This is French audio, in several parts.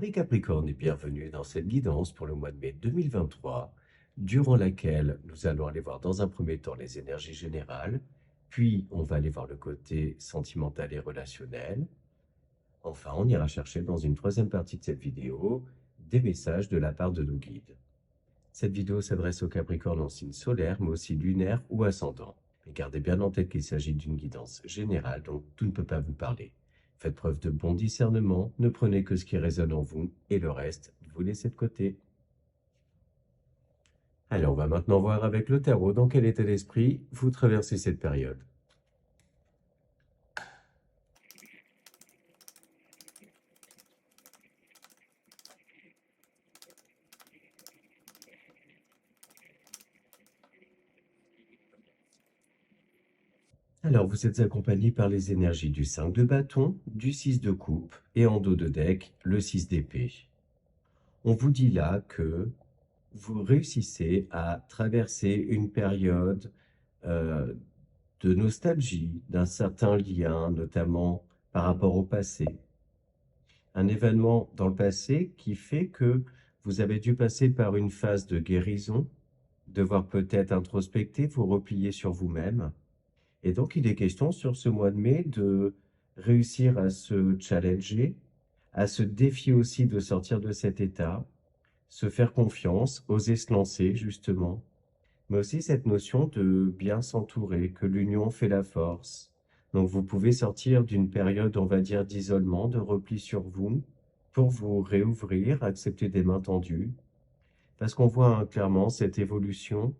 les Capricornes et bienvenue dans cette guidance pour le mois de mai 2023, durant laquelle nous allons aller voir dans un premier temps les énergies générales, puis on va aller voir le côté sentimental et relationnel. Enfin, on ira chercher dans une troisième partie de cette vidéo des messages de la part de nos guides. Cette vidéo s'adresse aux Capricornes en signe solaire, mais aussi lunaire ou ascendant. Mais gardez bien en tête qu'il s'agit d'une guidance générale, donc tout ne peut pas vous parler. Faites preuve de bon discernement, ne prenez que ce qui résonne en vous, et le reste, vous laissez de côté. Allez, on va maintenant voir avec le tarot dans quel état d'esprit vous traversez cette période. Alors, vous êtes accompagné par les énergies du 5 de bâton, du 6 de coupe, et en dos de deck, le 6 d'épée. On vous dit là que vous réussissez à traverser une période de nostalgie, d'un certain lien, notamment par rapport au passé. Un événement dans le passé qui fait que vous avez dû passer par une phase de guérison, devoir peut-être introspecter, vous replier sur vous-même. Et donc, il est question sur ce mois de mai de réussir à se challenger, à se défier aussi de sortir de cet état, se faire confiance, oser se lancer, justement. Mais aussi cette notion de bien s'entourer, que l'union fait la force. Donc vous pouvez sortir d'une période, on va dire, d'isolement, de repli sur vous, pour vous réouvrir, accepter des mains tendues. Parce qu'on voit clairement cette évolution,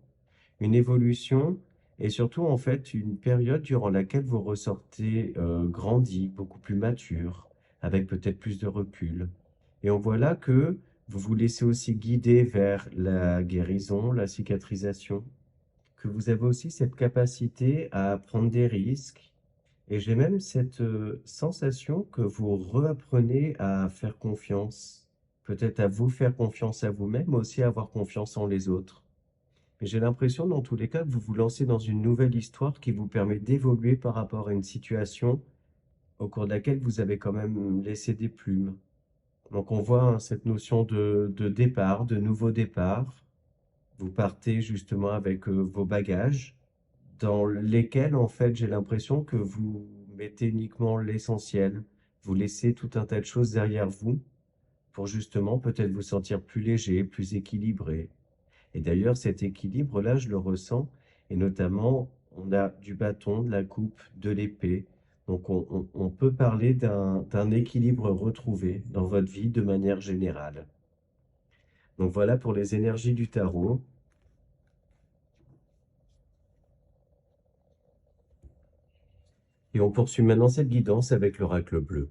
une évolution et surtout en fait une période durant laquelle vous ressortez grandi, beaucoup plus mature, avec peut-être plus de recul. Et on voit là que vous vous laissez aussi guider vers la guérison, la cicatrisation, que vous avez aussi cette capacité à prendre des risques. Et j'ai même cette sensation que vous réapprenez à faire confiance, peut-être à vous faire confiance à vous-même, mais aussi à avoir confiance en les autres. Mais j'ai l'impression, dans tous les cas, que vous vous lancez dans une nouvelle histoire qui vous permet d'évoluer par rapport à une situation au cours de laquelle vous avez quand même laissé des plumes. Donc on voit cette notion de départ, de nouveau départ. Vous partez justement avec vos bagages, dans lesquels, en fait, j'ai l'impression que vous mettez uniquement l'essentiel. Vous laissez tout un tas de choses derrière vous pour justement peut-être vous sentir plus léger, plus équilibré. Et d'ailleurs, cet équilibre-là, je le ressens, et notamment, on a du bâton, de la coupe, de l'épée. Donc, on peut parler d'un équilibre retrouvé dans votre vie de manière générale. Donc, voilà pour les énergies du tarot. Et on poursuit maintenant cette guidance avec l'oracle bleu.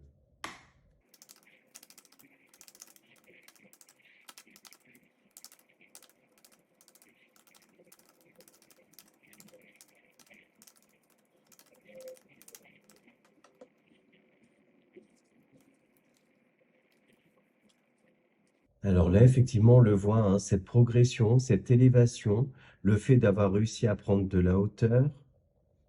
Alors là, effectivement, on le voit, hein, cette progression, cette élévation, le fait d'avoir réussi à prendre de la hauteur,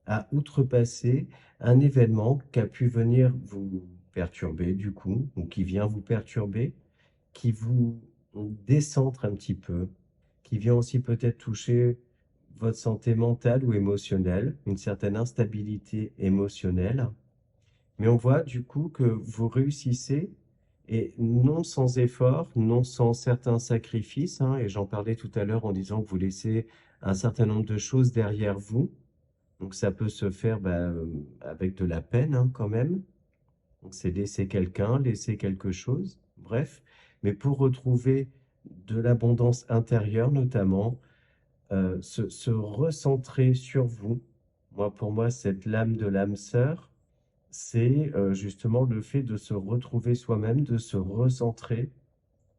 à outrepasser un événement qui a pu venir vous perturber du coup, ou qui vient vous perturber, qui vous décentre un petit peu, qui vient aussi peut-être toucher votre santé mentale ou émotionnelle, une certaine instabilité émotionnelle. Mais on voit du coup que vous réussissez, et non sans effort, non sans certains sacrifices, hein, et j'en parlais tout à l'heure en disant que vous laissez un certain nombre de choses derrière vous. Donc ça peut se faire avec de la peine hein, quand même. Donc c'est laisser quelqu'un, laisser quelque chose, bref. Mais pour retrouver de l'abondance intérieure notamment, se recentrer sur vous. Moi, pour moi, cette lame de l'âme sœur, c'est justement le fait de se retrouver soi-même, de se recentrer.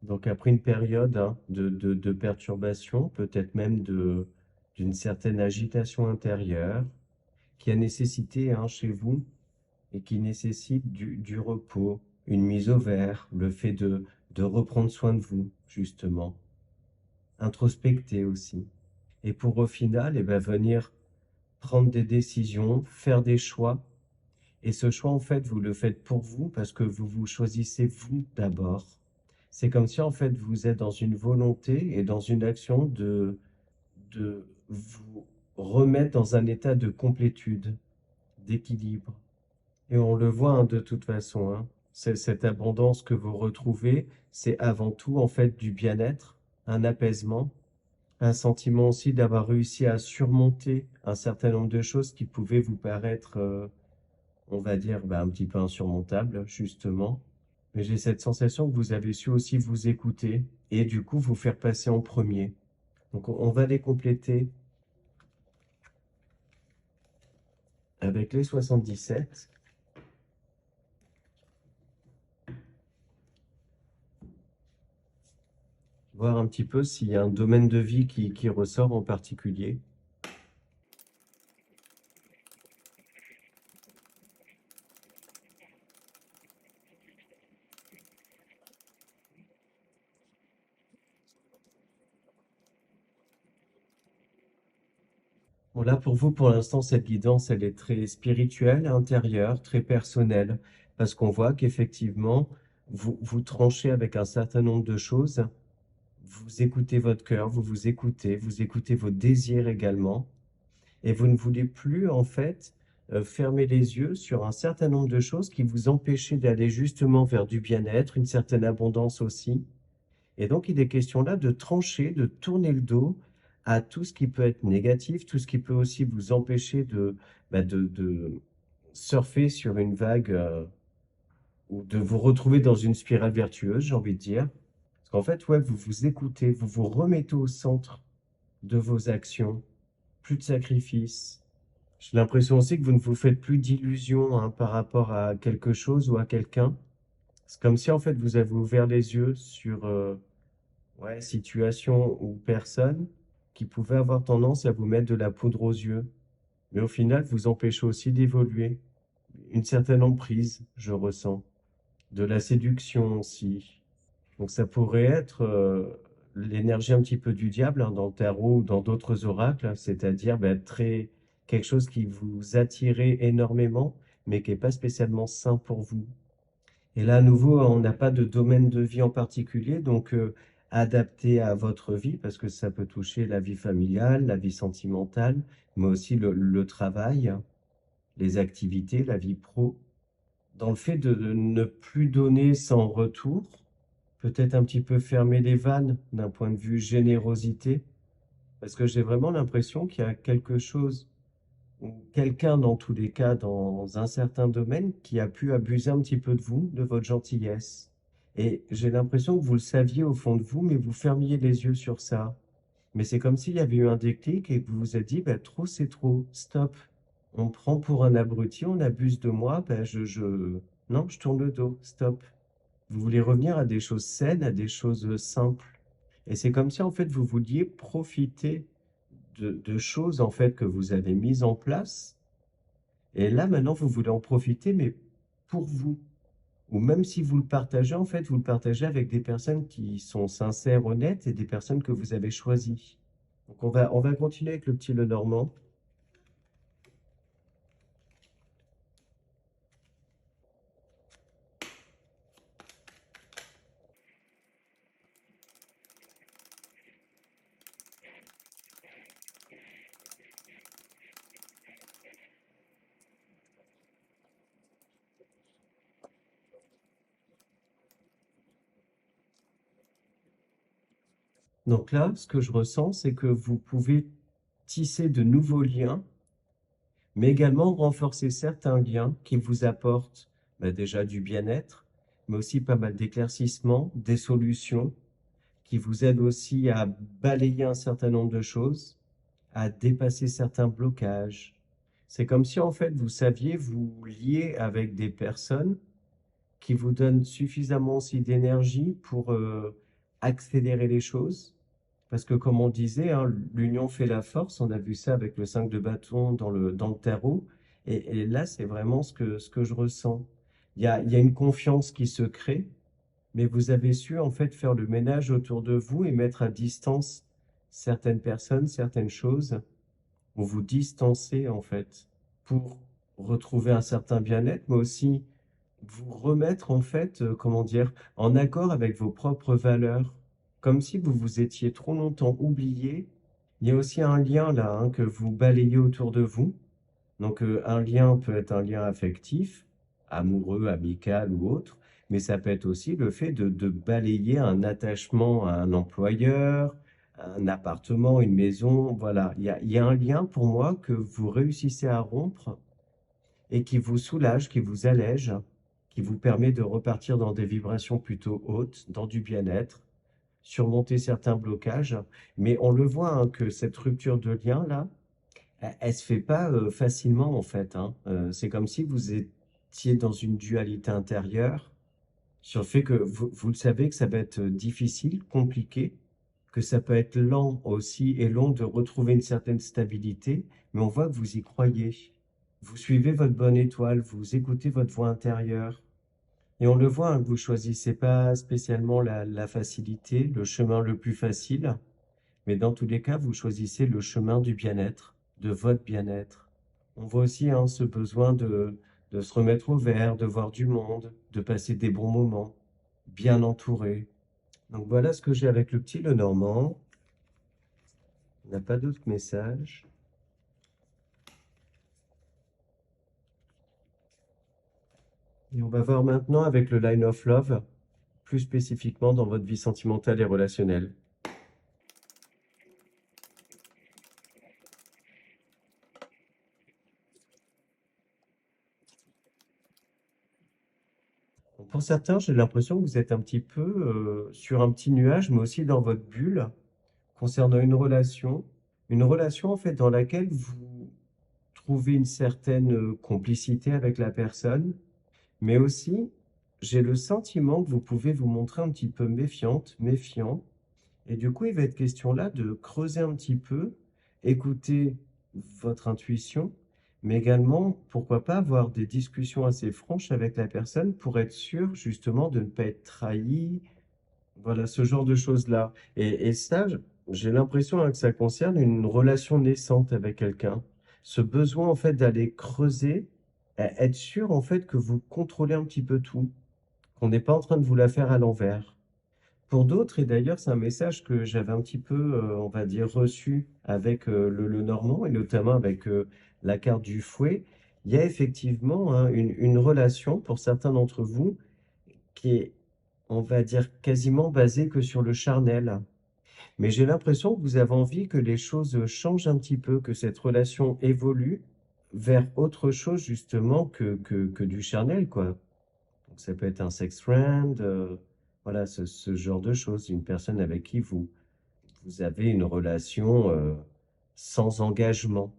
Donc après une période hein, de perturbation, peut-être même d'une certaine agitation intérieure, qui a nécessité hein, chez vous et qui nécessite du repos, une mise au vert, le fait de reprendre soin de vous, justement, introspecter aussi. Et pour au final, eh ben, venir prendre des décisions, faire des choix. Et ce choix, en fait, vous le faites pour vous parce que vous vous choisissez vous d'abord. C'est comme si en fait vous êtes dans une volonté et dans une action de vous remettre dans un état de complétude, d'équilibre. Et on le voit hein, de toute façon, hein. Cette abondance que vous retrouvez, c'est avant tout en fait du bien-être, un apaisement, un sentiment aussi d'avoir réussi à surmonter un certain nombre de choses qui pouvaient vous paraître, on va dire, bah, un petit peu insurmontables, justement. Mais j'ai cette sensation que vous avez su aussi vous écouter et du coup vous faire passer en premier. Donc on va les compléter avec les 77. Voir un petit peu s'il y a un domaine de vie qui ressort en particulier. Bon, là, pour vous, pour l'instant, cette guidance, elle est très spirituelle, intérieure, très personnelle, parce qu'on voit qu'effectivement, vous tranchez avec un certain nombre de choses. Vous écoutez votre cœur, vous écoutez vos désirs également, et vous ne voulez plus, en fait, fermer les yeux sur un certain nombre de choses qui vous empêchaient d'aller justement vers du bien-être, une certaine abondance aussi. Et donc, il est question là de trancher, de tourner le dos à tout ce qui peut être négatif, tout ce qui peut aussi vous empêcher de surfer sur une vague ou de vous retrouver dans une spirale vertueuse, j'ai envie de dire. Parce qu'en fait, ouais, vous vous écoutez, vous vous remettez au centre de vos actions, plus de sacrifices. J'ai l'impression aussi que vous ne vous faites plus d'illusions hein, par rapport à quelque chose ou à quelqu'un. C'est comme si en fait vous avez ouvert les yeux sur ouais, situation ou personne qui pouvait avoir tendance à vous mettre de la poudre aux yeux, mais au final, vous empêchez aussi d'évoluer. Une certaine emprise, je ressens. De la séduction aussi. Donc ça pourrait être l'énergie un petit peu du diable hein, dans le tarot ou dans d'autres oracles, hein, c'est-à-dire ben, très quelque chose qui vous attirait énormément, mais qui n'est pas spécialement sain pour vous. Et là, à nouveau, on n'a pas de domaine de vie en particulier, donc adapté à votre vie, parce que ça peut toucher la vie familiale, la vie sentimentale, mais aussi le travail, les activités, la vie pro. Dans le fait de ne plus donner sans retour, peut-être un petit peu fermer les vannes d'un point de vue générosité, parce que j'ai vraiment l'impression qu'il y a quelque chose ou quelqu'un dans tous les cas dans un certain domaine qui a pu abuser un petit peu de vous, de votre gentillesse. Et j'ai l'impression que vous le saviez au fond de vous, mais vous fermiez les yeux sur ça. Mais c'est comme s'il y avait eu un déclic et que vous vous êtes dit, bah, trop c'est trop, stop. On me prend pour un abruti, on abuse de moi, bah, non, je tourne le dos, stop. Vous voulez revenir à des choses saines, à des choses simples. Et c'est comme si en fait vous vouliez profiter de choses en fait que vous avez mises en place et là, maintenant, vous voulez en profiter, mais pour vous. Ou même si vous le partagez, en fait, vous le partagez avec des personnes qui sont sincères, honnêtes et des personnes que vous avez choisies. Donc, on va continuer avec le petit Lenormand. Donc là, ce que je ressens, c'est que vous pouvez tisser de nouveaux liens, mais également renforcer certains liens qui vous apportent déjà du bien-être, mais aussi pas mal d'éclaircissements, des solutions qui vous aident aussi à balayer un certain nombre de choses à dépasser certains blocages. C'est comme si en fait vous saviez vous lier avec des personnes qui vous donnent suffisamment aussi d'énergie pour accélérer les choses. Parce que comme on disait, hein, l'union fait la force. On a vu ça avec le 5 de bâton dans le tarot. Et là, c'est vraiment ce que je ressens. Il y a une confiance qui se crée, mais vous avez su en fait faire le ménage autour de vous et mettre à distance certaines personnes, certaines choses vous vous distancez en fait pour retrouver un certain bien-être, mais aussi vous remettre en fait, comment dire, en accord avec vos propres valeurs. Comme si vous vous étiez trop longtemps oublié. Il y a aussi un lien là, hein, que vous balayez autour de vous. Donc un lien peut être un lien affectif, amoureux, amical ou autre, mais ça peut être aussi le fait de balayer un attachement à un employeur, un appartement, une maison. Voilà, il y a un lien pour moi que vous réussissez à rompre et qui vous soulage, qui vous allège, qui vous permet de repartir dans des vibrations plutôt hautes, dans du bien-être, surmonter certains blocages. Mais on le voit, hein, que cette rupture de lien-là, elle se fait pas facilement en fait, hein. C'est comme si vous étiez dans une dualité intérieure sur le fait que vous le savez que ça va être difficile, compliqué, que ça peut être lent aussi et long de retrouver une certaine stabilité, mais on voit que vous y croyez. Vous suivez votre bonne étoile, vous écoutez votre voix intérieure. Et on le voit, hein, que vous choisissez pas spécialement la facilité, le chemin le plus facile, mais dans tous les cas, vous choisissez le chemin du bien-être, de votre bien-être. On voit aussi, hein, ce besoin de se remettre au vert, de voir du monde, de passer des bons moments, bien entouré. Donc voilà ce que j'ai avec le petit Lenormand. On n'a pas d'autres messages. Et on va voir maintenant avec le Line of Love, plus spécifiquement dans votre vie sentimentale et relationnelle. Pour certains, j'ai l'impression que vous êtes un petit peu sur un petit nuage, mais aussi dans votre bulle, concernant une relation en fait dans laquelle vous trouvez une certaine complicité avec la personne, mais aussi j'ai le sentiment que vous pouvez vous montrer un petit peu méfiante, méfiant, et du coup il va être question là de creuser un petit peu, écouter votre intuition, mais également pourquoi pas avoir des discussions assez franches avec la personne pour être sûr justement de ne pas être trahi, voilà, ce genre de choses-là. Et ça, j'ai l'impression, hein, que ça concerne une relation naissante avec quelqu'un. Ce besoin, en fait, d'aller creuser, être sûr, en fait, que vous contrôlez un petit peu tout, qu'on n'est pas en train de vous la faire à l'envers. Pour d'autres, et d'ailleurs, c'est un message que j'avais un petit peu, on va dire, reçu avec le Normand, et notamment avec la carte du fouet, il y a effectivement, hein, une relation, pour certains d'entre vous, qui est, on va dire, quasiment basée que sur le charnel. Mais j'ai l'impression que vous avez envie que les choses changent un petit peu, que cette relation évolue vers autre chose justement que du charnel, quoi. Donc ça peut être un sex friend, voilà, ce genre de choses, une personne avec qui vous avez une relation sans engagement.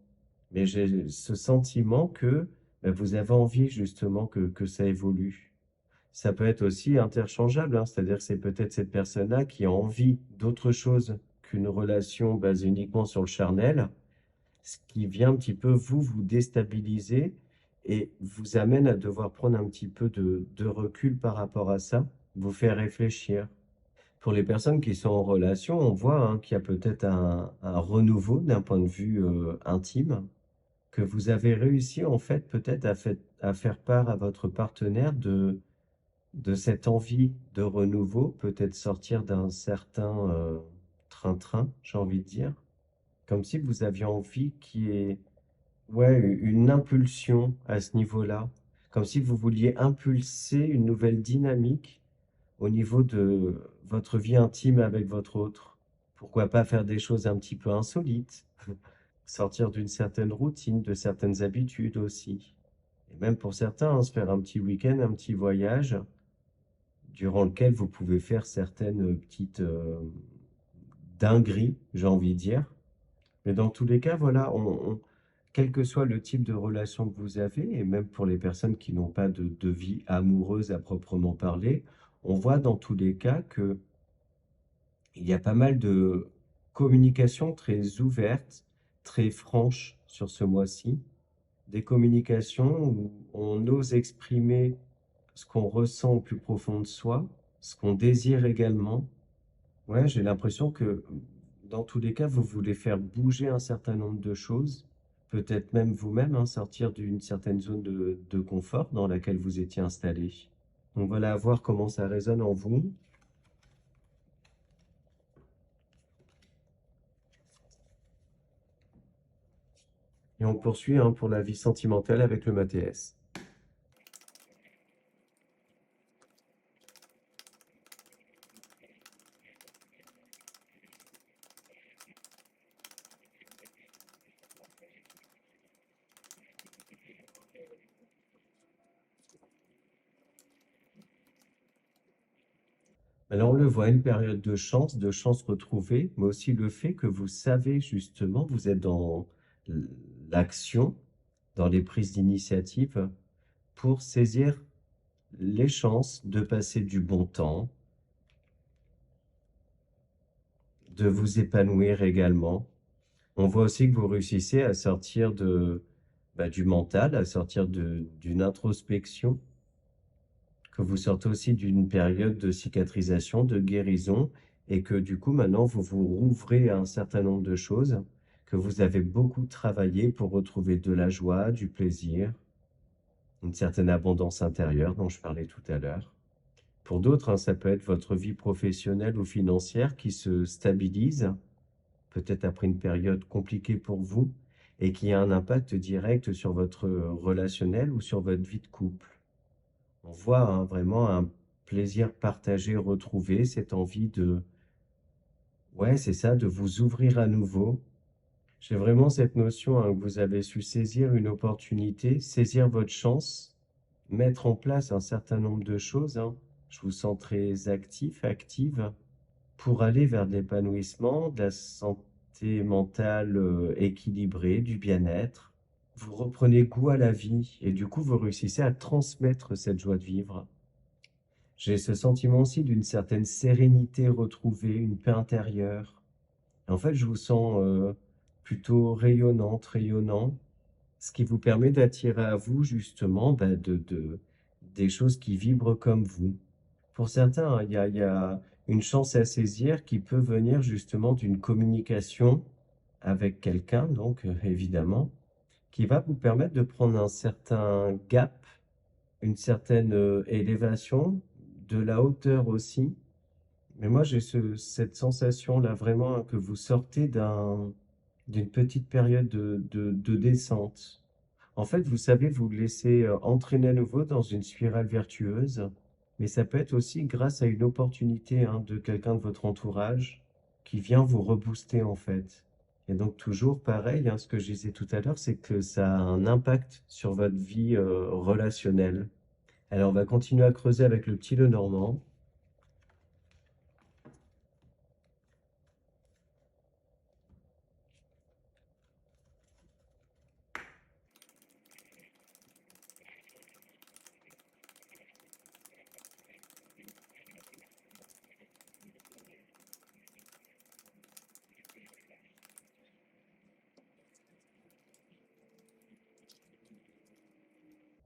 Mais j'ai ce sentiment que vous avez envie justement que ça évolue. Ça peut être aussi interchangeable, hein, c'est-à-dire que c'est peut-être cette personne-là qui a envie d'autre chose qu'une relation basée uniquement sur le charnel, ce qui vient un petit peu vous déstabiliser et vous amène à devoir prendre un petit peu de recul par rapport à ça, vous faire réfléchir. Pour les personnes qui sont en relation, on voit, hein, qu'il y a peut-être un renouveau d'un point de vue intime, que vous avez réussi en fait peut-être à faire part à votre partenaire de cette envie de renouveau, peut-être sortir d'un certain train-train, j'ai envie de dire, comme si vous aviez envie qu'il y ait, ouais, une impulsion à ce niveau-là, comme si vous vouliez impulser une nouvelle dynamique au niveau de votre vie intime avec votre autre. Pourquoi pas faire des choses un petit peu insolites, sortir d'une certaine routine, de certaines habitudes aussi. Et même pour certains, hein, se faire un petit week-end, un petit voyage, durant lequel vous pouvez faire certaines petites dingueries, j'ai envie de dire. Mais dans tous les cas, voilà, quel que soit le type de relation que vous avez, et même pour les personnes qui n'ont pas de vie amoureuse à proprement parler, on voit dans tous les cas que il y a pas mal de communications très ouvertes, très franches sur ce mois-ci. Des communications où on ose exprimer ce qu'on ressent au plus profond de soi, ce qu'on désire également. Ouais, j'ai l'impression que dans tous les cas, vous voulez faire bouger un certain nombre de choses, peut-être même vous-même, hein, sortir d'une certaine zone de confort dans laquelle vous étiez installé. Donc voilà, à voir comment ça résonne en vous. Et on poursuit hein, pour la vie sentimentale avec le Mathias. Alors on le voit, une période de chance retrouvée, mais aussi le fait que vous savez justement, vous êtes dans l'action, dans les prises d'initiative pour saisir les chances de passer du bon temps, de vous épanouir également. On voit aussi que vous réussissez à sortir du mental, à sortir d'une introspection, que vous sortez aussi d'une période de cicatrisation, de guérison, et que du coup maintenant vous vous rouvrez à un certain nombre de choses, que vous avez beaucoup travaillé pour retrouver de la joie, du plaisir, une certaine abondance intérieure dont je parlais tout à l'heure. Pour d'autres, hein, ça peut être votre vie professionnelle ou financière qui se stabilise, peut-être après une période compliquée pour vous, et qui a un impact direct sur votre relationnel ou sur votre vie de couple. On voit hein, vraiment un plaisir partagé, retrouvé, cette envie ouais, c'est ça, de vous ouvrir à nouveau. J'ai vraiment cette notion hein, que vous avez su saisir une opportunité, saisir votre chance, mettre en place un certain nombre de choses, hein. Je vous sens très actif, active, pour aller vers de l'épanouissement, de la santé mentale équilibrée, du bien-être. Vous reprenez goût à la vie et du coup, vous réussissez à transmettre cette joie de vivre. J'ai ce sentiment aussi d'une certaine sérénité retrouvée, une paix intérieure. En fait, je vous sens plutôt rayonnante, rayonnant, ce qui vous permet d'attirer à vous justement des choses qui vibrent comme vous. Pour certains, hein, il y a une chance à saisir qui peut venir justement d'une communication avec quelqu'un, donc évidemment, qui va vous permettre de prendre un certain gap, une certaine élévation, de la hauteur aussi. Mais moi, j'ai cette sensation-là vraiment hein, que vous sortez d'une petite période de descente. En fait, vous savez, vous laissez entraîner à nouveau dans une spirale vertueuse, mais ça peut être aussi grâce à une opportunité hein, de quelqu'un de votre entourage qui vient vous rebooster en fait. Et donc toujours pareil, hein, ce que je disais tout à l'heure, c'est que ça a un impact sur votre vie relationnelle. Alors on va continuer à creuser avec le petit Lenormand.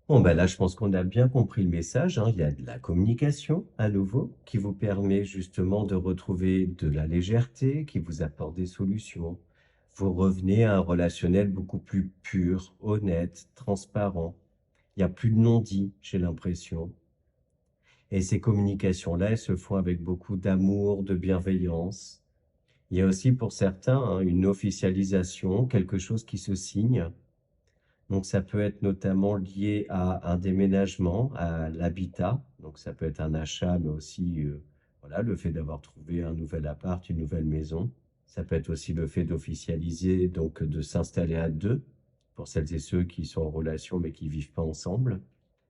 Bon, ben là, je pense qu'on a bien compris le message, hein. Il y a de la communication à nouveau qui vous permet justement de retrouver de la légèreté, qui vous apporte des solutions. Vous revenez à un relationnel beaucoup plus pur, honnête, transparent. Il n'y a plus de non-dit, j'ai l'impression. Et ces communications-là, elles se font avec beaucoup d'amour, de bienveillance. Il y a aussi pour certains hein, une officialisation, quelque chose qui se signe. Donc ça peut être notamment lié à un déménagement, à l'habitat. Donc ça peut être un achat, mais aussi voilà, le fait d'avoir trouvé un nouvel appart, une nouvelle maison. Ça peut être aussi le fait d'officialiser, donc de s'installer à deux, pour celles et ceux qui sont en relation mais qui vivent pas ensemble.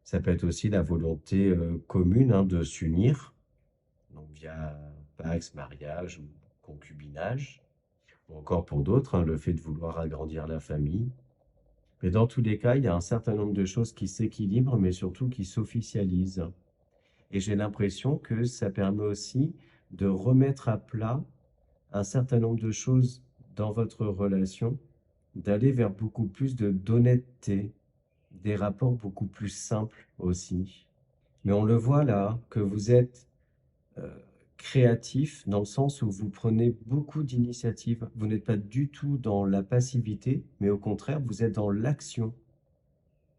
Ça peut être aussi la volonté commune hein, de s'unir, donc via pax, mariage ou concubinage. Ou encore pour d'autres, hein, le fait de vouloir agrandir la famille. Mais dans tous les cas, il y a un certain nombre de choses qui s'équilibrent, mais surtout qui s'officialisent. Et j'ai l'impression que ça permet aussi de remettre à plat un certain nombre de choses dans votre relation, d'aller vers beaucoup plus d'honnêteté, des rapports beaucoup plus simples aussi. Mais on le voit là, que vous êtes euh, créatif dans le sens où vous prenez beaucoup d'initiatives. Vous n'êtes pas du tout dans la passivité, mais au contraire, vous êtes dans l'action.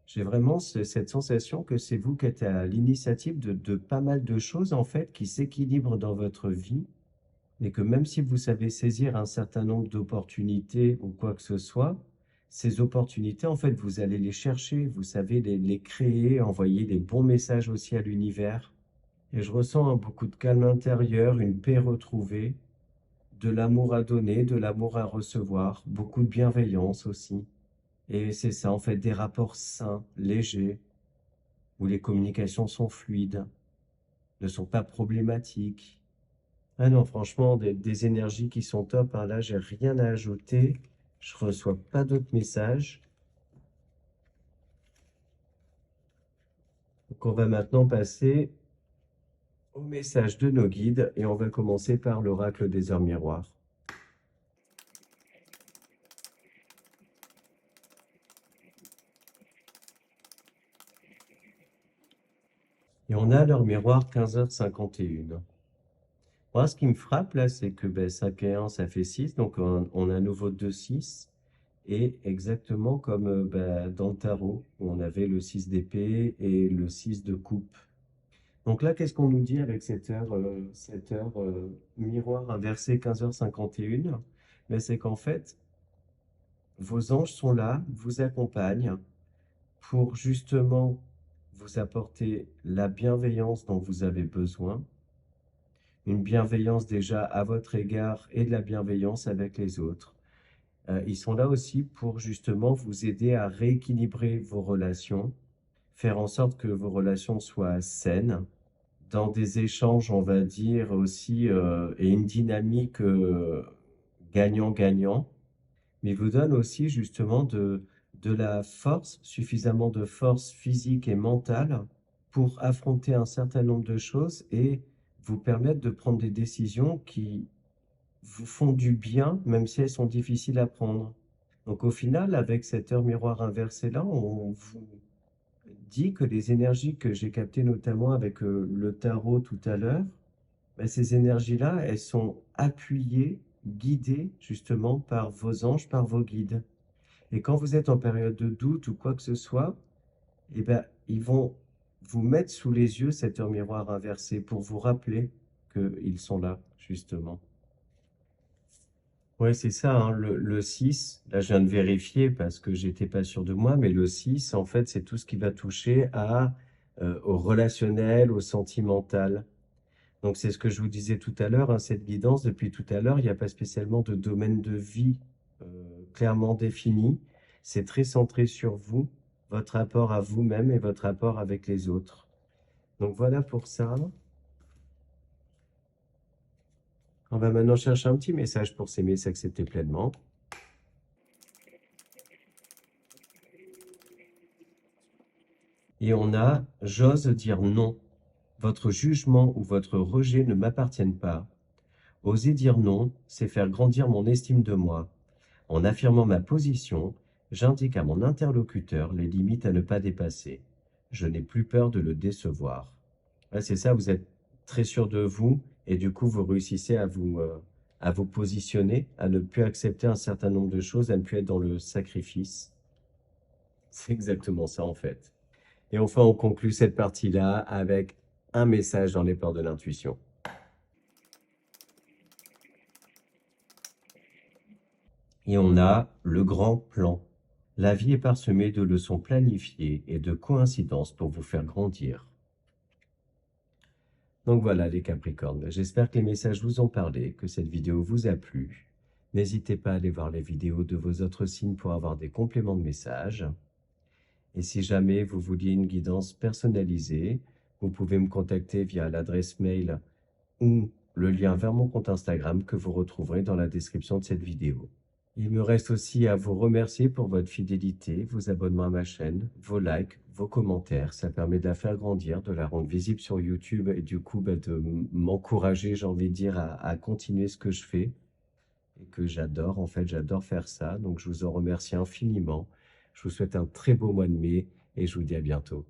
J'ai vraiment cette sensation que c'est vous qui êtes à l'initiative de pas mal de choses, en fait, qui s'équilibrent dans votre vie, et que même si vous savez saisir un certain nombre d'opportunités ou quoi que ce soit, ces opportunités, en fait, vous allez les chercher, vous savez les créer, envoyer les bons messages aussi à l'univers. Et je ressens beaucoup de calme intérieur, une paix retrouvée, de l'amour à donner, de l'amour à recevoir, beaucoup de bienveillance aussi. Et c'est ça, en fait, des rapports sains, légers, où les communications sont fluides, ne sont pas problématiques. Ah non, franchement, des énergies qui sont top, hein. Là, j'ai rien à ajouter. Je reçois pas d'autres messages. Donc, on va maintenant passer au message de nos guides et on va commencer par l'oracle des heures miroirs. Et on a l'heure miroir 15h51. Moi, ce qui me frappe là, c'est que 5 et 1, ça fait 6, donc on a à nouveau 2 6. Et exactement comme dans le tarot, où on avait le 6 d'épée et le 6 de coupe. Donc là, qu'est-ce qu'on nous dit avec cette heure miroir inversé 15h51? Mais c'est qu'en fait, vos anges sont là, vous accompagnent pour justement vous apporter la bienveillance dont vous avez besoin, une bienveillance déjà à votre égard et de la bienveillance avec les autres. Ils sont là aussi pour justement vous aider à rééquilibrer vos relations, faire en sorte que vos relations soient saines, dans des échanges, on va dire aussi, et une dynamique gagnant-gagnant, mais vous donne aussi justement de la force, suffisamment de force physique et mentale pour affronter un certain nombre de choses et vous permettre de prendre des décisions qui vous font du bien, même si elles sont difficiles à prendre. Donc au final, avec cette heure miroir inversée là, on vous dit que les énergies que j'ai captées notamment avec le tarot tout à l'heure, ben, ces énergies-là, elles sont appuyées, guidées justement par vos anges, par vos guides. Et quand vous êtes en période de doute ou quoi que ce soit, eh ben, ils vont vous mettre sous les yeux cette heure miroir inversée pour vous rappeler qu'ils sont là, justement. Ouais, c'est ça, hein, le 6, là je viens de vérifier parce que j'étais pas sûr de moi, mais le 6, en fait, c'est tout ce qui va toucher au relationnel, au sentimental. Donc c'est ce que je vous disais tout à l'heure, hein, cette guidance, depuis tout à l'heure, il n'y a pas spécialement de domaine de vie clairement défini. C'est très centré sur vous, votre rapport à vous-même et votre rapport avec les autres. Donc voilà pour ça. On va maintenant chercher un petit message pour s'aimer, s'accepter pleinement. Et on a «J'ose dire non. Votre jugement ou votre rejet ne m'appartiennent pas. Oser dire non, c'est faire grandir mon estime de moi. En affirmant ma position, j'indique à mon interlocuteur les limites à ne pas dépasser. Je n'ai plus peur de le décevoir.» Ouais, c'est ça, vous êtes très sûr de vous et du coup, vous réussissez à vous positionner, à ne plus accepter un certain nombre de choses, à ne plus être dans le sacrifice. C'est exactement ça, en fait. Et enfin, on conclut cette partie-là avec un message dans les peurs de l'intuition. Et on a le grand plan. La vie est parsemée de leçons planifiées et de coïncidences pour vous faire grandir. Donc voilà les Capricornes, j'espère que les messages vous ont parlé, que cette vidéo vous a plu. N'hésitez pas à aller voir les vidéos de vos autres signes pour avoir des compléments de messages. Et si jamais vous vouliez une guidance personnalisée, vous pouvez me contacter via l'adresse mail ou le lien vers mon compte Instagram que vous retrouverez dans la description de cette vidéo. Il me reste aussi à vous remercier pour votre fidélité, vos abonnements à ma chaîne, vos likes, vos commentaires. Ça permet de la faire grandir, de la rendre visible sur YouTube et du coup de m'encourager, j'ai envie de dire, à continuer ce que je fais et que j'adore. En fait, j'adore faire ça. Donc, je vous en remercie infiniment. Je vous souhaite un très beau mois de mai et je vous dis à bientôt.